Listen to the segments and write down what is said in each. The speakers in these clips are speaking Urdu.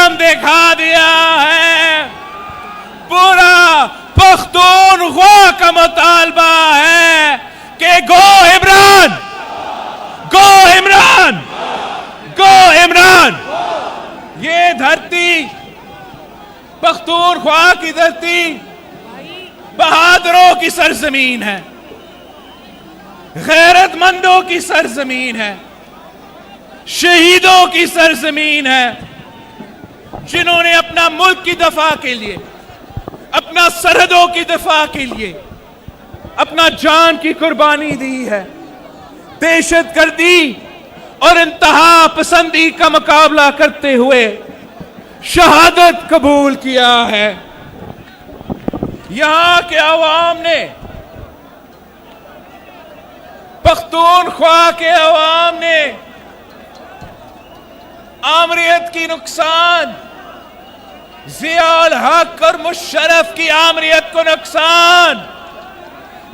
انجام دکھا دیا ہے. پورا پختونخوا کا مطالبہ ہے کہ گو عمران، گو عمران، گو عمران. یہ دھرتی، پختونخوا کی دھرتی بہادروں کی سرزمین ہے، غیرت مندوں کی سرزمین ہے، شہیدوں کی سرزمین ہے، جنہوں نے اپنا ملک کی دفاع کے لیے، اپنا سرحدوں کی دفاع کے لیے اپنا جان کی قربانی دی ہے. دہشت گردی اور انتہا پسندی کا مقابلہ کرتے ہوئے شہادت قبول کیا ہے. یہاں کے عوام نے، پختونخوا کے عوام نے آمریت کی نقصان، ضیاء الحق اور مشرف کی آمریت کو نقصان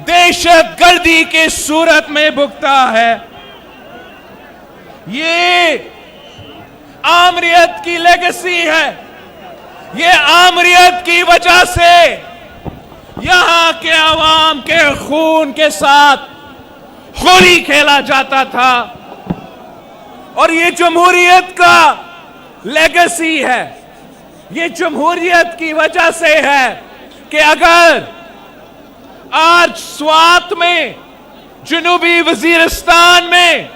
دہشت گردی کے صورت میں بھگتا ہے. یہ آمریت کی لیگیسی ہے. یہ آمریت کی وجہ سے یہاں کے عوام کے خون کے ساتھ ہولی کھیلا جاتا تھا، اور یہ جمہوریت کا لیگیسی ہے. یہ جمہوریت کی وجہ سے ہے کہ اگر آج سوات میں، جنوبی وزیرستان میں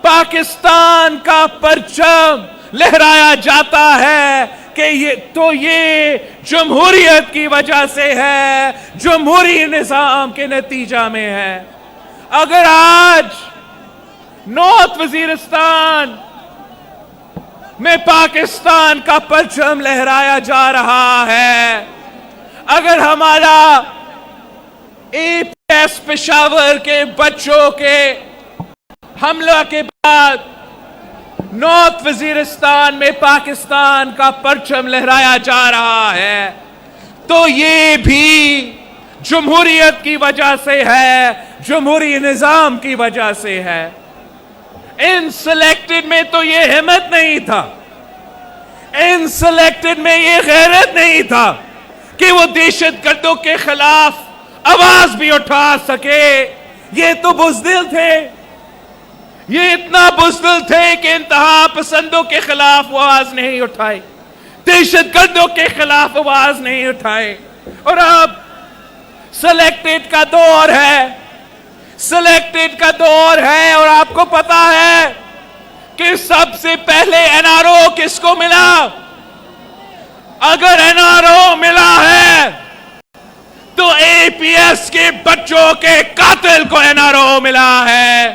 پاکستان کا پرچم لہرایا جاتا ہے کہ یہ جمہوریت کی وجہ سے ہے، جمہوری نظام کے نتیجہ میں ہے. اگر آج نارتھ وزیرستان میں پاکستان کا پرچم لہرایا جا رہا ہے، اگر ہمارا اے پی ایس پشاور کے بچوں کے حملہ کے بعد نارتھ وزیرستان میں پاکستان کا پرچم لہرایا جا رہا ہے، تو یہ بھی جمہوریت کی وجہ سے ہے، جمہوری نظام کی وجہ سے ہے. ان سلیکٹڈ میں تو یہ ہمت نہیں تھا، ان سلیکٹڈ میں یہ غیرت نہیں تھا کہ وہ دہشت گردوں کے خلاف آواز بھی اٹھا سکے. یہ تو بزدل تھے، یہ اتنا بزدل تھے کہ انتہا پسندوں کے خلاف وہ آواز نہیں اٹھائے، دہشت گردوں کے خلاف آواز نہیں اٹھائے. اور اب سلیکٹڈ کا دور ہے، سلیکٹڈ کا دور ہے. اور آپ کو پتا ہے کہ سب سے پہلے این آر او کس کو ملا؟ اگر این آر او ملا ہے تو اے پی ایس کے بچوں کے قاتل کو این آر او ملا ہے.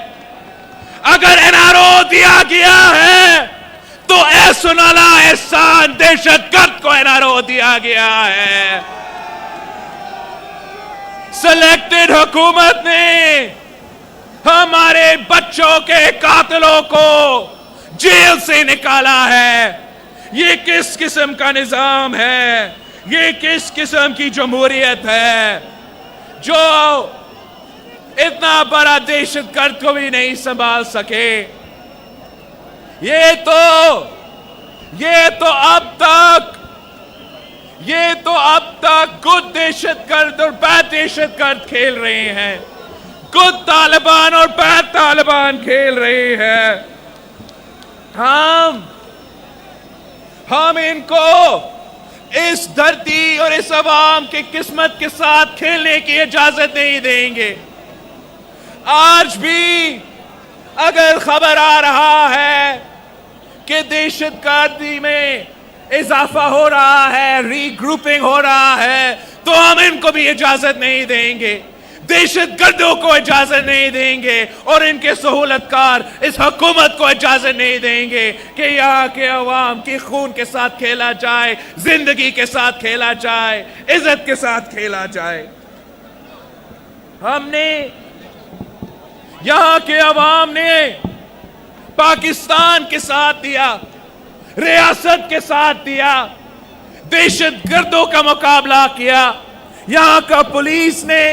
اگر این آر او دیا گیا ہے تو احسن اللہ احسان دہشت گرد کو این آر او دیا گیا ہے. سلیکٹڈ حکومت نے ہمارے بچوں کے قاتلوں کو جیل سے نکالا ہے. یہ کس قسم کا نظام ہے؟ یہ کس قسم کی جمہوریت ہے جو اتنا بڑا دہشت گرد کو بھی نہیں سنبھال سکے؟ یہ تو اب تک گڈ دہشت گرد اور بیڈ دہشت گرد کھیل رہے ہیں، گڈ طالبان اور بیڈ طالبان کھیل رہے ہیں. ہم ان کو اس دھرتی اور اس عوام کی قسمت کے ساتھ کھیلنے کی اجازت نہیں دیں گے. آج بھی اگر خبر آ رہا ہے کہ دہشت گردی میں اضافہ ہو رہا ہے، ری گروپنگ ہو رہا ہے، تو ہم ان کو بھی اجازت نہیں دیں گے، دہشت گردوں کو اجازت نہیں دیں گے، اور ان کے سہولت کار اس حکومت کو اجازت نہیں دیں گے کہ یہاں کے عوام کی خون کے ساتھ کھیلا جائے، زندگی کے ساتھ کھیلا جائے، عزت کے ساتھ کھیلا جائے. ہم نے، یہاں کے عوام نے پاکستان کے ساتھ دیا، ریاست کے ساتھ دیا، دہشت گردوں کا مقابلہ کیا. یہاں کا پولیس نے،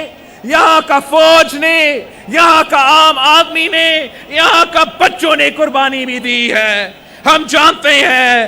یہاں کا فوج نے، یہاں کا عام آدمی نے، یہاں کا بچوں نے قربانی بھی دی ہے. ہم جانتے ہیں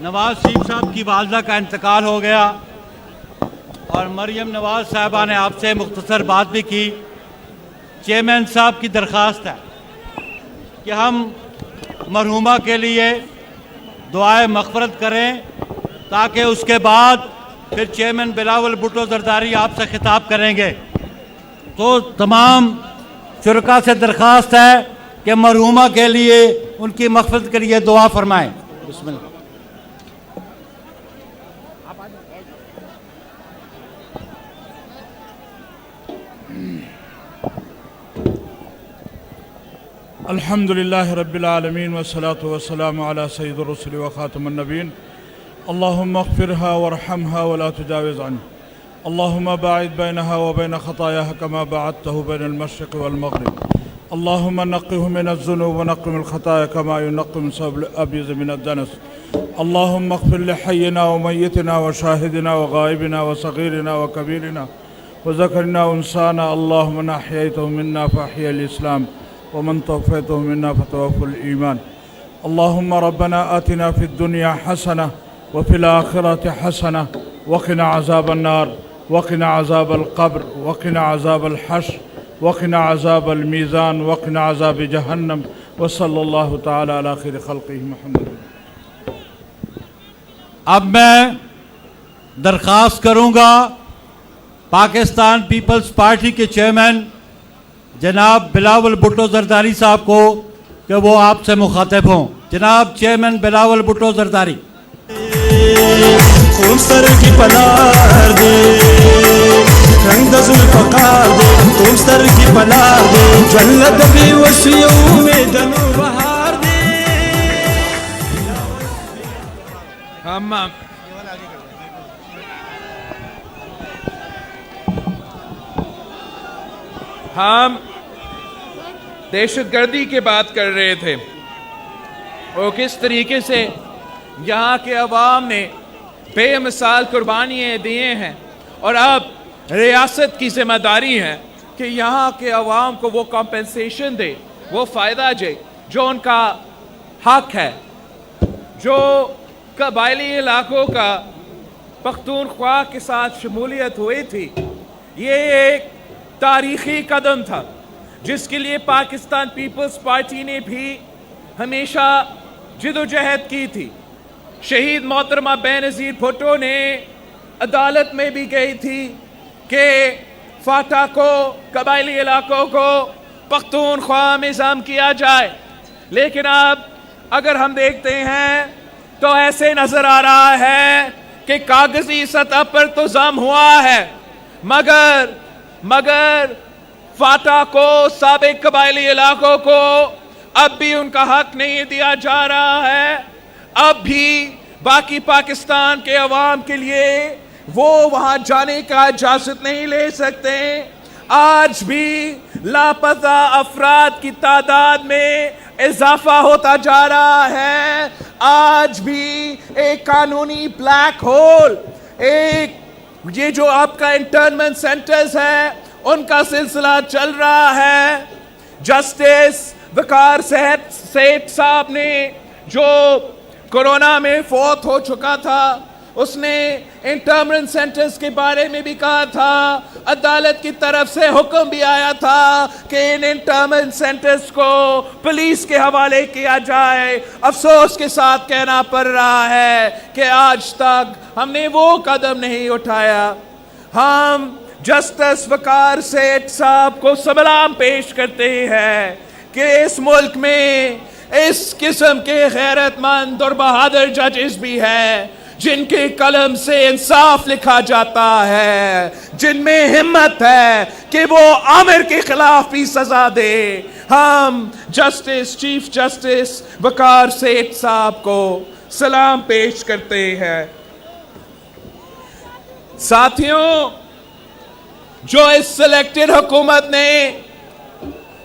نواز شریف صاحب کی والدہ کا انتقال ہو گیا اور مریم نواز صاحبہ نے آپ سے مختصر بات بھی کی. چیئرمین صاحب کی درخواست ہے کہ ہم مرحومہ کے لیے دعائے مغفرت کریں تاکہ اس کے بعد پھر چیئرمین بلاول بھٹو زرداری آپ سے خطاب کریں گے. تو تمام شرکا سے درخواست ہے کہ مرحومہ کے لیے ان کی مغفرت کے لیے دعا فرمائیں. بسم اللہ. الحمد لله رب العالمين والصلاة والسلام على سيد الرسل وخاتم النبيين. اللهم اغفرها وارحمها ولا تجاوز عنه. اللهم باعد بينها وبين خطاياها كما باعدته بين المشرق والمغرب. اللهم نقه من الذنوب ونقه من الخطايا كما ينقى من الثوب الأبيض من الدنس. اللهم اغفر لحينا وميتنا وشاهدنا وغائبنا وصغيرنا وكبيرنا وذكرنا وانسانا. اللهم من أحييته منا فأحيي الإسلام ومن توفيته منا فتوفى الإيمان. اللهم ربنا آتنا في الدنيا حسنة وفي الآخرة حسنة وقنا عذاب النار وقنا عذاب القبر وقنا عذاب الحشر وقنا عذاب الميزان وقنا عذاب جهنم وصلى الله تعالى على خير خلقه محمد. اب میں درخواست کروں گا پاکستان پیپلز پارٹی کے چیئرمین جناب بلاول بھٹو زرداری صاحب کو کہ وہ آپ سے مخاطب ہوں. جناب چیئرمین بلاول بھٹو زرداری. خون سر کی پنار دے رنگ دزل فقار دے خون سر کی پنار دے جلد بھی وشیوں میں دنو بہار دے. ہم دہشت گردی کی بات کر رہے تھے اور کس طریقے سے یہاں کے عوام نے بے مثال قربانیاں دیے ہیں اور اب ریاست کی ذمہ داری ہے کہ یہاں کے عوام کو وہ کمپنسیشن دے, وہ فائدہ دے جو ان کا حق ہے. جو قبائلی علاقوں کا پختونخوا کے ساتھ شمولیت ہوئی تھی, یہ ایک تاریخی قدم تھا جس کے لیے پاکستان پیپلز پارٹی نے بھی ہمیشہ جدوجہد کی تھی. شہید محترمہ بے نظیر بھٹو نے عدالت میں بھی گئی تھی کہ فاٹا کو, قبائلی علاقوں کو پختونخوا میں ضم کیا جائے, لیکن اب اگر ہم دیکھتے ہیں تو ایسے نظر آ رہا ہے کہ کاغذی سطح پر تو ضم ہوا ہے مگر فاٹا کو, سابق قبائلی علاقوں کو اب بھی ان کا حق نہیں دیا جا رہا ہے. اب بھی باقی پاکستان کے عوام کے لیے وہ وہاں جانے کا اجازت نہیں لے سکتے. آج بھی لاپتہ افراد کی تعداد میں اضافہ ہوتا جا رہا ہے. آج بھی ایک قانونی بلیک ہول, ایک یہ جو آپ کا انٹرنمنٹ سینٹرز ہے ان کا سلسلہ چل رہا ہے. جسٹس وقار سیٹھ صاحب نے جو کورونا میں فوت ہو چکا تھا, اس نے انٹرنمنٹ سینٹرز کے بارے میں بھی کہا تھا, عدالت کی طرف سے حکم بھی آیا تھا کہ ان انٹرنمنٹ سینٹرز کو پولیس کے حوالے کیا جائے. افسوس کے ساتھ کہنا پڑ رہا ہے کہ آج تک ہم نے وہ قدم نہیں اٹھایا. ہم جسٹس وقار سیٹھ صاحب کو سلام پیش کرتے ہیں کہ اس ملک میں اس قسم کے غیرت مند اور بہادر ججز بھی ہیں جن کے قلم سے انصاف لکھا جاتا ہے, جن میں ہمت ہے کہ وہ آمر کے خلاف بھی سزا دے. ہم چیف جسٹس وقار سیٹھ صاحب کو سلام پیش کرتے ہیں. ساتھیوں, جو اس سلیکٹڈ حکومت نے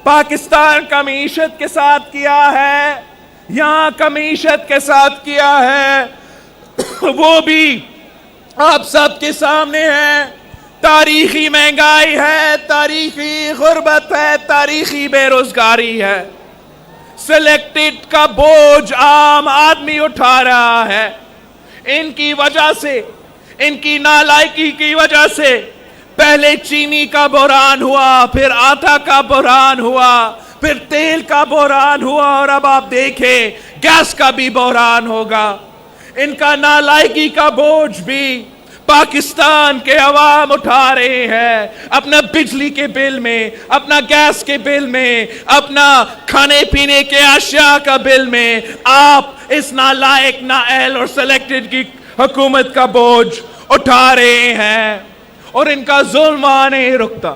پاکستان کا معیشت کے ساتھ کیا ہے, یہاں کا معیشت کے ساتھ کیا ہے, وہ بھی آپ سب کے سامنے ہے. تاریخی مہنگائی ہے, تاریخی غربت ہے, تاریخی بے روزگاری ہے. سلیکٹڈ کا بوجھ عام آدمی اٹھا رہا ہے. ان کی وجہ سے, ان کی نالائکی کی وجہ سے پہلے چینی کا بحران ہوا, پھر آٹا کا بحران ہوا, پھر تیل کا بحران ہوا, اور اب آپ دیکھیں گیس کا بھی بحران ہوگا. ان کا نالائکی کا بوجھ بھی پاکستان کے عوام اٹھا رہے ہیں, اپنا بجلی کے بل میں, اپنا گیس کے بل میں, اپنا کھانے پینے کے اشیاء کا بل میں. آپ اس نالائق, نااہل اور سلیکٹڈ کی حکومت کا بوجھ اٹھا رہے ہیں, اور ان کا ظلم وہاں نہیں رکتا,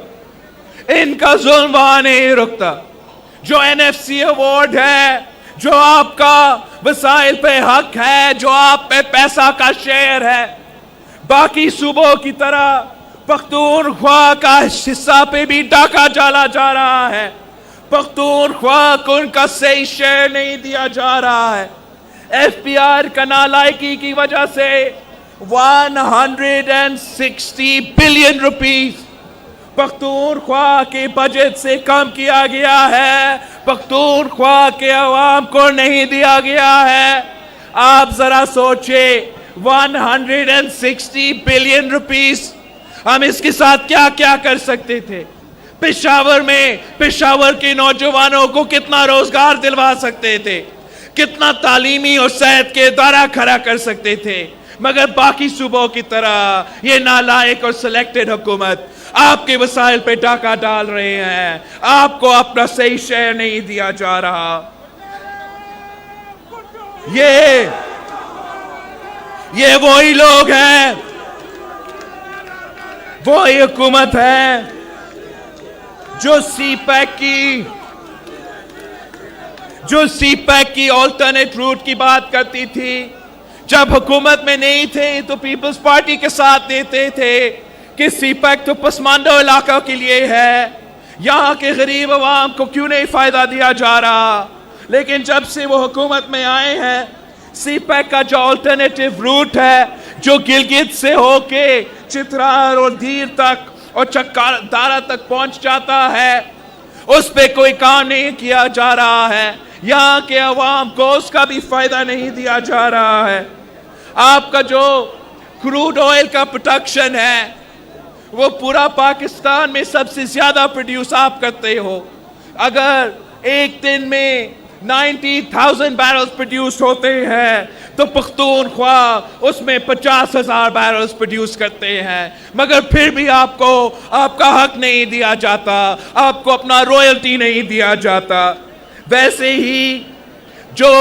ان کا ظلم وہاں نہیں رکتا. جو NFC ایوارڈ ہے, جو آپ کا وسائل پہ حق ہے, جو آپ پہ پیسہ کا شیئر ہے, باقی صوبوں کی طرح پختونخوا کا حصہ پہ بھی ڈاکہ ڈالا جا رہا ہے. پختونخوا کو ان کا صحیح شیئر نہیں دیا جا رہا ہے. FPR کا نالائکی کی وجہ سے 160 بلین روپیز پختونخوا کے بجٹ سے کم کیا گیا ہے, پختونخوا کے عوام کو نہیں دیا گیا ہے. آپ ذرا سوچیں, 160 بلین روپیز, ہم اس کے ساتھ کیا کیا کر سکتے تھے. پشاور میں پشاور کے نوجوانوں کو کتنا روزگار دلوا سکتے تھے, کتنا تعلیمی اور صحت کے ادارہ کھڑا کر سکتے تھے. مگر باقی صوبوں کی طرح یہ نالائق اور سلیکٹڈ حکومت آپ کے وسائل پہ ڈاکہ ڈال رہے ہیں, آپ کو اپنا صحیح شیئر نہیں دیا جا رہا. یہ وہی لوگ ہیں, وہی حکومت ہے جو سی پیک کی آلٹرنیٹ روٹ کی بات کرتی تھی. جب حکومت میں نہیں تھے تو پیپلز پارٹی کے ساتھ دیتے تھے کہ سی پیک تو پسماندہ علاقوں کے لیے ہے, یہاں کے غریب عوام کو کیوں نہیں فائدہ دیا جا رہا. لیکن جب سے وہ حکومت میں آئے ہیں, سی پیک کا جو آلٹرنیٹیو روٹ ہے, جو گلگت سے ہو کے چترال اور دھیر تک اور چکدارا تک پہنچ جاتا ہے, اس پہ کوئی کام نہیں کیا جا رہا ہے. یہاں کے عوام کو اس کا بھی فائدہ نہیں دیا جا رہا ہے. آپ کا جو کروڈ آئل کا پروڈکشن ہے, وہ پورا پاکستان میں سب سے زیادہ پروڈیوس آپ کرتے ہو. اگر ایک دن میں 90,000 بیرلز پروڈیوس ہوتے ہیں تو پختونخوا اس میں 50,000 بیرلز پروڈیوس کرتے ہیں, مگر پھر بھی آپ کو آپ کا حق نہیں دیا جاتا, آپ کو اپنا رویلٹی نہیں دیا جاتا. ویسے ہی جو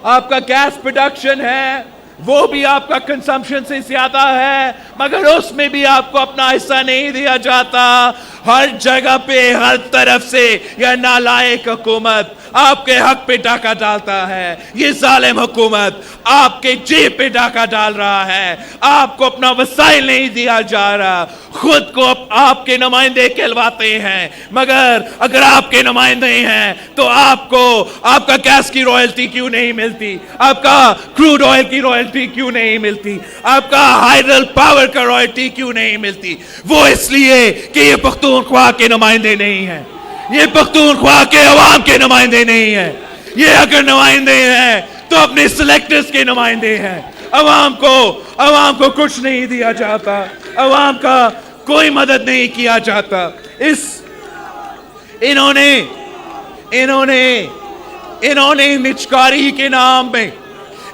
آپ کا گیس پروڈکشن ہے وہ بھی آپ کا کنزمپشن سے زیادہ ہے, مگر اس میں بھی آپ کو اپنا حصہ نہیں دیا جاتا. ہر جگہ پہ ہر طرف سے یہ نالائق حکومت آپ کے حق پہ ڈاکہ ڈالتا ہے. یہ ظالم حکومت آپ کے جیب پہ ڈاکہ ڈال رہا ہے, آپ کو اپنا وسائل نہیں دیا جا رہا. خود کو آپ کے نمائندے کہلواتے ہیں, مگر اگر آپ کے نمائندے ہیں تو آپ کو آپ کا گیس کی رائلٹی کیوں نہیں ملتی, آپ کا کروڈ آئل کی رائلٹی کیوں نہیں ملتی, آپ کا ہائیڈرل پاور کا رائلٹی کیوں نہیں ملتی؟ وہ اس لیے کہ یہ پختونخوا کے نمائندے نہیں ہیں, یہ پختونخوا کے عوام کے نمائندے نہیں ہیں. یہ اگر نمائندے ہیں تو اپنے سلیکٹرز کے نمائندے ہیں. عوام کو کچھ نہیں دیا جاتا, عوام کا کوئی مدد نہیں کیا جاتا. انہوں نے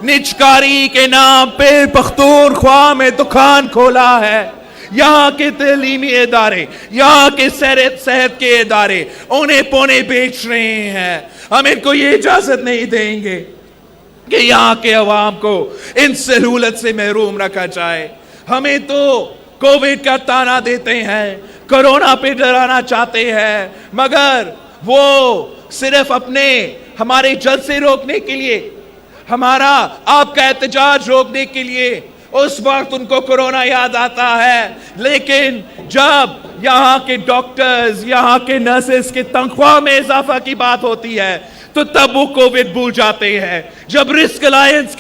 نجکاری کے نام پہ پختونخوا میں دکان کھولا ہے. یہاں کے تعلیمی ادارے, یہاں کے صحت کے ادارے اونے پونے بیچ رہے ہیں. ہم ان کو یہ اجازت نہیں دیں گے کہ یہاں کے عوام کو ان سہولت سے محروم رکھا جائے. ہمیں تو کووڈ کا تانا دیتے ہیں, کرونا پہ ڈرانا چاہتے ہیں, مگر وہ صرف ہمارے جلسے روکنے کے لیے, ہمارا آپ کا احتجاج روکنے کے لیے اس وقت ان کو کرونا یاد آتا ہے. لیکن جب یہاں کے ڈاکٹرز, یہاں کے نرسز کے تنخواہ میں اضافہ کی بات ہوتی ہے تو تب وہ کووڈ بھول جاتے ہیں. جب رسک الاؤنس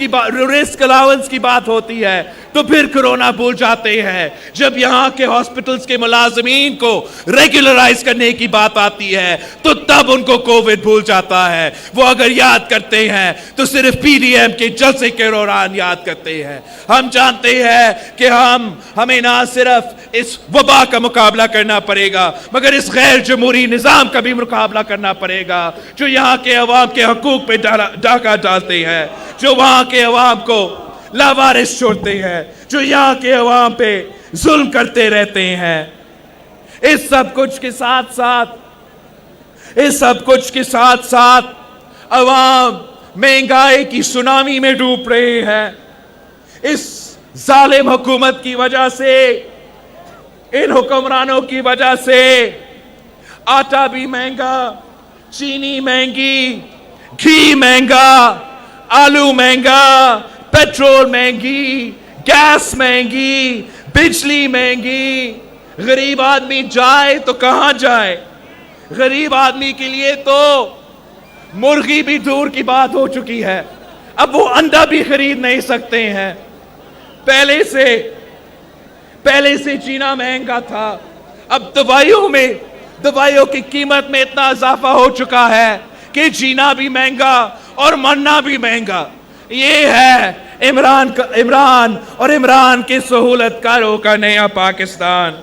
کی بات ہوتی ہے تو پھر کرونا بھول جاتے ہیں. جب یہاں کے ہاسپٹلز کے ملازمین کو ریگولرائز کرنے کی بات آتی ہے تو تب ان کو کووڈ بھول جاتا ہے. وہ اگر یاد کرتے ہیں تو صرف پی ڈی ایم کے جلسے کے دوران یاد کرتے ہیں. ہم جانتے ہیں کہ ہمیں نہ صرف اس وبا کا مقابلہ کرنا پڑے گا مگر اس غیر جمہوری نظام کا بھی مقابلہ کرنا پڑے گا جو یہاں کے عوام کے حقوق پہ ڈاکہ ڈالتے ہیں, جو وہاں کے عوام کو لاوارث چھوڑتے ہیں, جو یہاں کے عوام پہ ظلم کرتے رہتے ہیں. اس سب کچھ کے ساتھ عوام مہنگائی کی سونامی میں ڈوب رہے ہیں. اس ظالم حکومت کی وجہ سے, ان حکمرانوں کی وجہ سے آٹا بھی مہنگا, چینی مہنگی, گھی مہنگا, آلو مہنگا, پیٹرول مہنگی, گیس مہنگی, بجلی مہنگی. غریب آدمی جائے تو کہاں جائے؟ غریب آدمی کے لیے تو مرغی بھی دور کی بات ہو چکی ہے. اب وہ انڈا بھی خرید نہیں سکتے ہیں. پہلے سے جینا مہنگا تھا, اب دوائیوں کی قیمت میں اتنا اضافہ ہو چکا ہے کہ جینا بھی مہنگا اور مرنا بھی مہنگا. یہ ہے عمران اور عمران کے سہولت کاروں کا نیا پاکستان.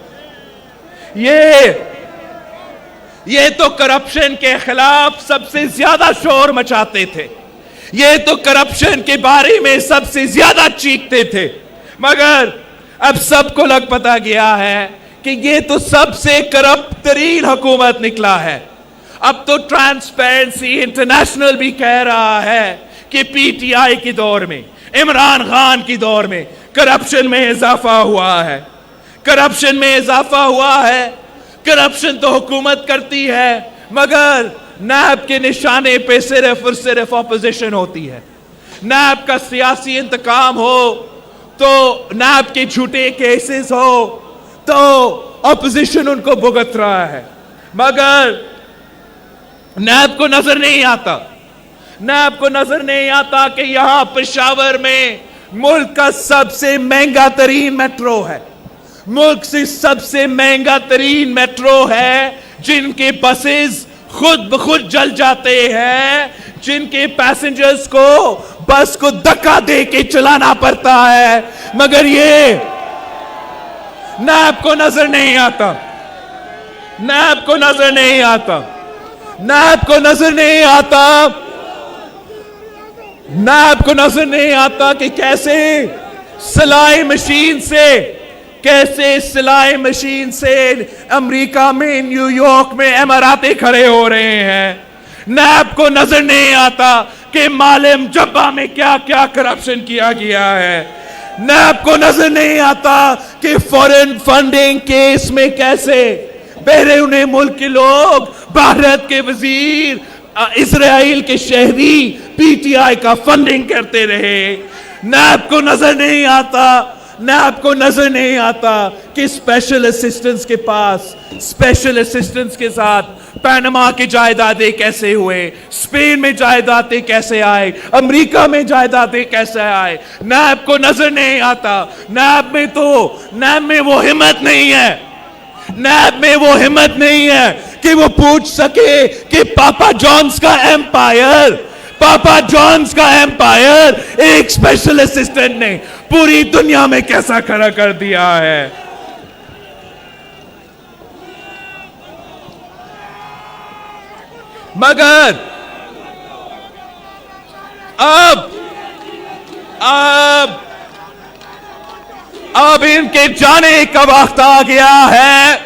یہ تو کرپشن کے خلاف سب سے زیادہ شور مچاتے تھے, یہ تو کرپشن کے بارے میں سب سے زیادہ چیختے تھے, مگر اب سب کو لگ پتا گیا ہے کہ یہ تو سب سے کرپٹ ترین حکومت نکلا ہے. اب تو ٹرانسپیرنسی انٹرنیشنل بھی کہہ رہا ہے کہ پی ٹی آئی کے دور میں, عمران خان کی دور میں کرپشن میں اضافہ ہوا ہے. کرپشن تو حکومت کرتی ہے مگر نیب کے نشانے پہ صرف اور صرف اپوزیشن ہوتی ہے. نیب کا سیاسی انتقام ہو تو نیب کے جھوٹے کیسز ہو تو اپوزیشن ان کو بھگت رہا ہے, مگر نیب کو نظر نہیں آتا کہ یہاں پشاور میں ملک کا سب سے مہنگا ترین میٹرو ہے, ملک سے سب سے مہنگا ترین میٹرو ہے, جن کے بسز خود بخود جل جاتے ہیں, جن کے پیسنجرز کو بس کو دھکا دے کے چلانا پڑتا ہے, مگر یہ نیب کو نظر نہیں آتا کہ کیسے سلائی مشین سے امریکہ میں, نیو یارک میں اماراتے کھڑے ہو رہے ہیں. نیب کو نظر نہیں آتا کہ معلم جبہ میں کیا کیا کرپشن کیا گیا ہے. نیب کو نظر نہیں آتا کہ فورن فنڈنگ کیس میں کیسے بیرون ملک کے لوگ, بھارت کے وزیر, اسرائیل کے شہری پی ٹی آئی کا فنڈنگ کرتے رہے. نیب کو نظر نہیں آتا کہ اسپیشل اسسٹنٹس کے ساتھ پینما کی جائیدادیں کیسے ہوئے, اسپین میں جائیدادیں کیسے آئے, امریکہ میں جائیدادیں کیسے آئے. نیب کو نظر نہیں آتا. نیب میں وہ ہمت نہیں ہے کہ وہ پوچھ سکے کہ پاپا جونز کا ایمپائر ایک اسپیشل اسسٹنٹ نے پوری دنیا میں کیسا کھڑا کر دیا ہے. مگر اب ان کے جانے کا وقت آ گیا ہے.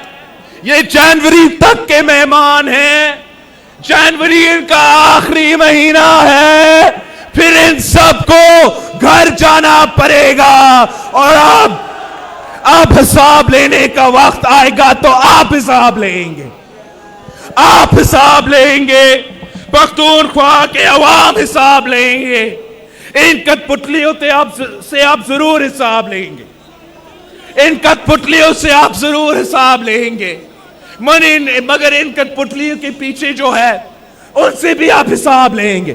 یہ جنوری تک کے مہمان ہیں, جنوری ان کا آخری مہینہ ہے, پھر ان سب کو گھر جانا پڑے گا. اور اب حساب لینے کا وقت آئے گا تو آپ حساب لیں گے. پختونخوا کے عوام حساب لیں گے. ان کٹ پتلیوں سے آپ ضرور حساب لیں گے. مگر ان کٹ پتلیوں کے پیچھے جو ہے ان سے بھی آپ حساب لیں گے.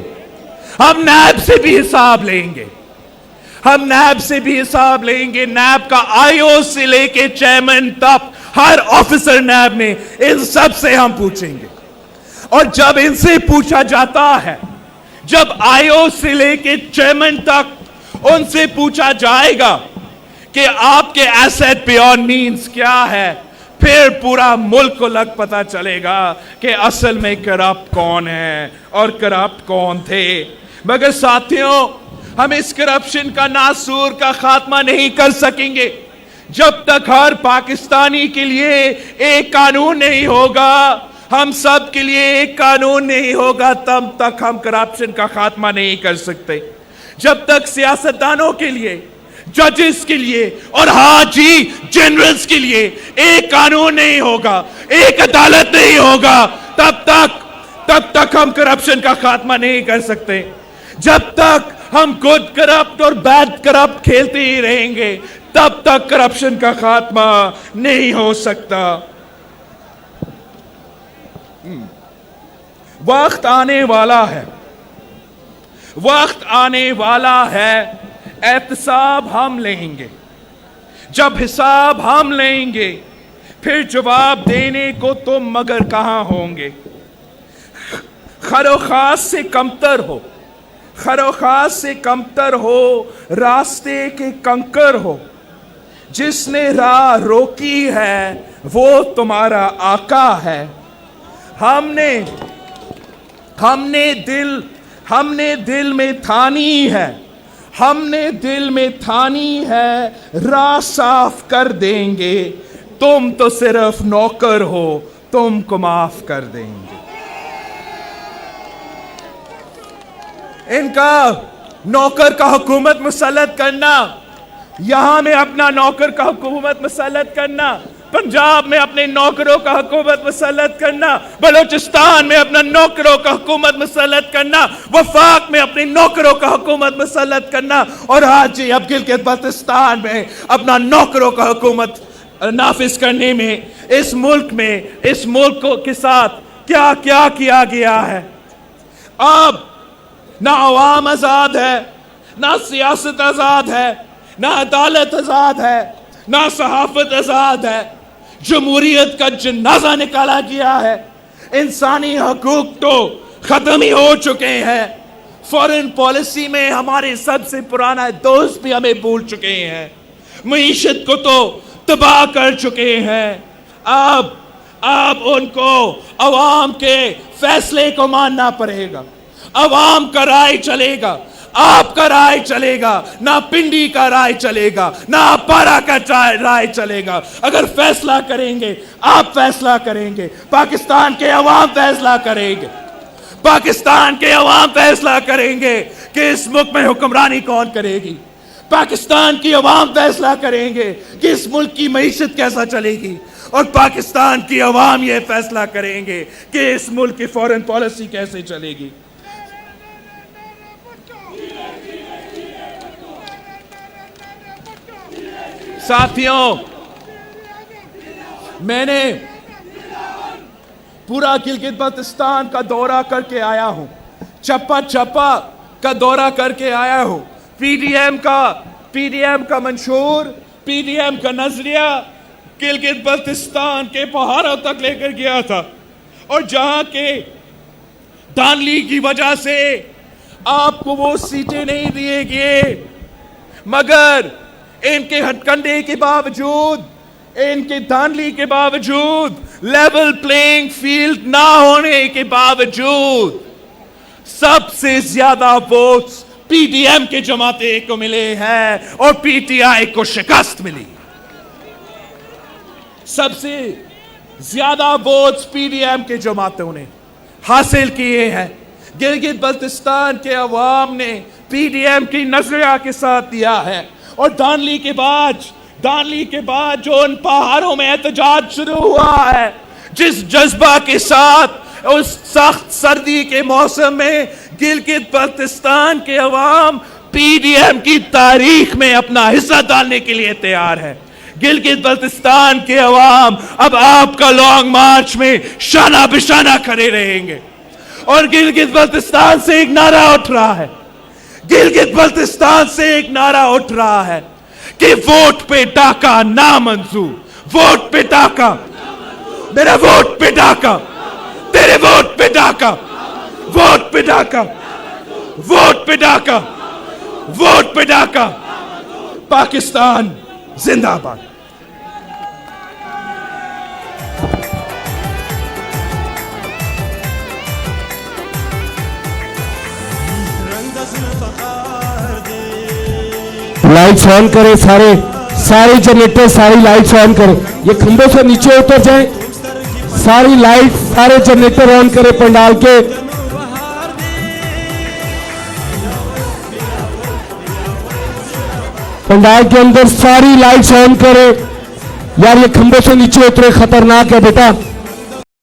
ہم نیب سے بھی حساب لیں گے. ہم نیب سے بھی حساب لیں گے. نیب کا آئی او سے لے کے چیئرمین تک ہر آفیسر نیب میں ان سب سے ہم پوچھیں گے. اور جب ان سے پوچھا جاتا ہے, جب آئی او سے لے کے چیئرمین تک ان سے پوچھا جائے گا کہ آپ کے ایسٹ بیونڈ مینز کیا ہے, پھر پورا ملک کو لگ پتا چلے گا کہ اصل میں کرپٹ کون ہے اور کرپٹ کون تھے. مگر ساتھیوں, ہم اس کرپشن کا ناسور کا خاتمہ نہیں کر سکیں گے جب تک ہر پاکستانی کے لیے ایک قانون نہیں ہوگا, ہم سب کے لیے ایک قانون نہیں ہوگا, تب تک ہم کرپشن کا خاتمہ نہیں کر سکتے. جب تک سیاستدانوں کے لیے, ججز کے لیے اور ہاں جی جنرلز کے لیے ایک قانون نہیں ہوگا, ایک عدالت نہیں ہوگا, تب تک ہم کرپشن کا خاتمہ نہیں کر سکتے. جب تک ہم گڈ کرپٹ اور بیڈ کرپٹ کھیلتے ہی رہیں گے, تب تک کرپشن کا خاتمہ نہیں ہو سکتا. وقت آنے والا ہے, وقت آنے والا ہے, احتساب ہم لیں گے. جب حساب ہم لیں گے پھر جواب دینے کو تم مگر کہاں ہوں گے. خروخاس سے کمتر ہو, خروخاس سے کمتر ہو, راستے کے کنکر ہو, جس نے راہ روکی ہے وہ تمہارا آقا ہے. ہم نے دل میں ٹھانی ہے, ہم نے دل میں ٹھانی ہے, راہ صاف کر دیں گے. تم تو صرف نوکر ہو, تم کو معاف کر دیں گے. ان کا نوکر کا حکومت مسلط کرنا, یہاں میں اپنا نوکر کا حکومت مسلط کرنا, پنجاب میں اپنے نوکروں کا حکومت مسلط کرنا, بلوچستان میں اپنا نوکروں کا حکومت مسلط کرنا, وفاق میں اپنے نوکروں کا حکومت مسلط کرنا, اور آج جی اب گلگت بلتستان میں اپنا نوکروں کا حکومت نافذ کرنے میں اس ملک کے ساتھ کیا کیا کیا گیا ہے. اب نہ عوام آزاد ہے, نہ سیاست آزاد ہے, نہ عدالت آزاد ہے, نہ صحافت آزاد ہے. جمہوریت کا جنازہ نکالا گیا ہے. انسانی حقوق تو ختم ہی ہو چکے ہیں. فورن پالیسی میں ہمارے سب سے پرانا دوست بھی ہمیں بھول چکے ہیں. معیشت کو تو تباہ کر چکے ہیں. اب ان کو عوام کے فیصلے کو ماننا پڑے گا. عوام کا رائے چلے گا, آپ کا رائے چلے گا, نہ پنڈی کا رائے چلے گا, نہ پارا کا رائے چلے گا. اگر فیصلہ کریں گے, آپ فیصلہ کریں گے, پاکستان کے عوام فیصلہ کریں گے. پاکستان کے عوام فیصلہ کریں گے کہ اس ملک میں حکمرانی کون کرے گی. پاکستان کی عوام فیصلہ کریں گے کہ اس ملک کی معیشت کیسا چلے گی. اور پاکستان کی عوام یہ فیصلہ کریں گے کہ اس ملک کی فورن پالیسی کیسے چلے گی. ساتھیوں, میں نے پورا گلگت بلتستان کا دورہ کر کے آیا ہوں, چپا چپا کا دورہ کر کے آیا ہوں. پی ڈی ایم کا منشور, پی ڈی ایم کا نظریہ گلگت بلتستان کے پہاڑوں تک لے کر گیا تھا. اور جہاں کے دھاندلی کی وجہ سے آپ کو وہ سیٹیں نہیں دیے گئے, مگر ان کے ہتھ کنڈے کے باوجود, ان کے دھاندلی کے باوجود, لیول پلینگ فیلڈ نہ ہونے کے باوجود سب سے زیادہ ووٹس پی ڈی ایم کے جماعتیں کو ملے ہیں اور پی ٹی آئی کو شکست ملی. سب سے زیادہ ووٹس پی ڈی ایم کے جماعتوں نے حاصل کیے ہیں. گلگت بلتستان کے عوام نے پی ڈی ایم کی نظریہ کے ساتھ دیا ہے. اور دھاندلی کے بعد جو ان پہاڑوں میں احتجاج شروع ہوا ہے, جس جذبہ کے ساتھ اس سخت سردی کے موسم میں گلگت بلتستان کے عوام پی ڈی ایم کی تاریخ میں اپنا حصہ ڈالنے کے لیے تیار ہے. گلگت بلتستان کے عوام اب آپ کا لانگ مارچ میں شانہ بشانہ کھڑے رہیں گے. اور گلگت بلتستان سے ایک نعرہ اٹھ رہا ہے, گلگت بلتستان سے ایک نعرہ اٹھ رہا ہے کہ ووٹ پہ ڈاکہ نامنظور, ووٹ پہ ڈاکہ, میرا ووٹ پہ ڈاکہ, تیرے ووٹ پہ ڈاکہ, ووٹ پہ ڈاکہ, ووٹ پہ ڈاکہ, ووٹ پہ ڈاکہ. پاکستان زندہ باد. لائٹس آن کریں, سارے جنریٹر ساری لائٹس آن کریں, یہ کھمبوں سے نیچے اتر جائیں, ساری لائٹ سارے جنریٹر آن کریں پنڈال کے. پنڈال کے اندر ساری لائٹس آن کریں. یار یہ کھمبوں سے نیچے اترے, خطرناک ہے بیٹا.